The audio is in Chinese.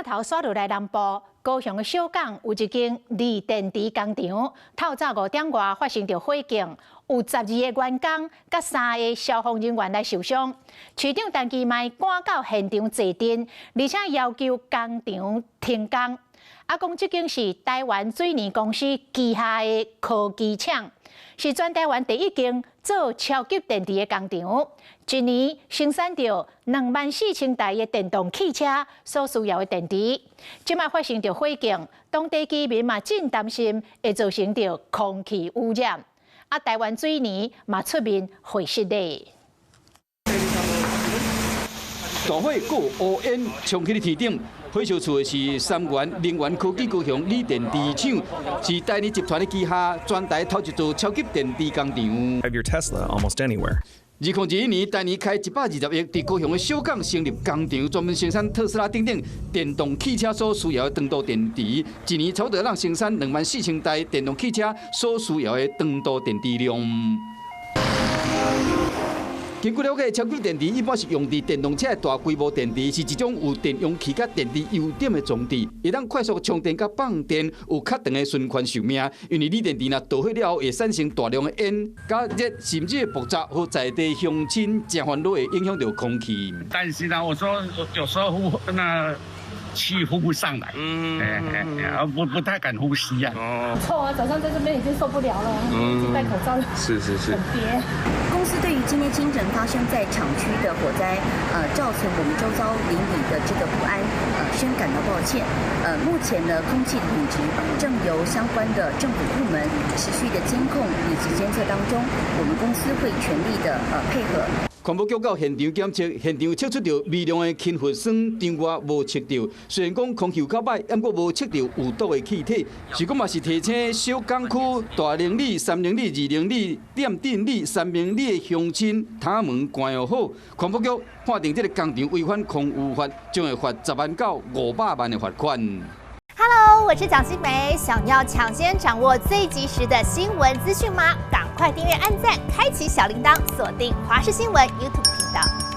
头刷落来南部，高雄的小港有一间锂电池工厂，透早5点外发生着火警，有12个员工甲3个消防人员来受伤。市长陈其迈赶到现场坐镇，而且要求工厂停工。讲这间是台湾水泥公司旗下的科技厂，是全台湾第一间做超级电池的工厂。一年生产着24000台的电动汽车所需要的电池。即摆发生着火警，当地居民嘛真担心会造成着空气污染。台湾水泥嘛出面回释咧。大火过乌烟冲起天顶。火烧厝的是三元能源科技高雄锂电池厂，是台泥集团的旗下全台头一座超级电池工厂。Have your Tesla almost anywhere. 2021年，台泥开120亿，在高雄的小港成立工厂，专门生产特斯拉等等电动汽车所需要的长途电池。一年差不多让生产24000台电动汽车所需要的长途电池量。根据了解，超级电池一般是用伫电动车的大规模电池，是一种有电容器甲电池优点的装置，会当快速充电甲放电，有较长的循环寿命。因为锂电池若导火了后，会产生大量的烟、甲热，甚至会爆炸或在地乡亲真烦恼，会影响到空气。但是呢，我说有时候气呼不上来，不太敢呼吸啊。臭啊！早上在这边已经受不了了，已经戴口罩了，是，很憋。公司对于今天清晨发生在厂区的火灾，造成我们周遭邻里的这个不安，深感到抱歉。目前呢，空气品质正由相关的政府部门持续的监控以及监测当中，我们公司会全力的配合。环保局到现场检测，现场测出着微量的氢氟酸，场外无测到。虽然讲空气有较歹，不过无测到有毒的气体。是讲嘛是提醒小港区大邻里、3邻里、2邻里、店镇里、3邻里的乡亲，他们关好好。环保局判定这个工厂违反空污法，将会罚10万到500万的罚款。Hello， 我是蒋欣梅。想要抢先掌握最及时的新闻资讯吗？赶快订阅、按赞、开启小铃铛，锁定华视新闻 YouTube 频道。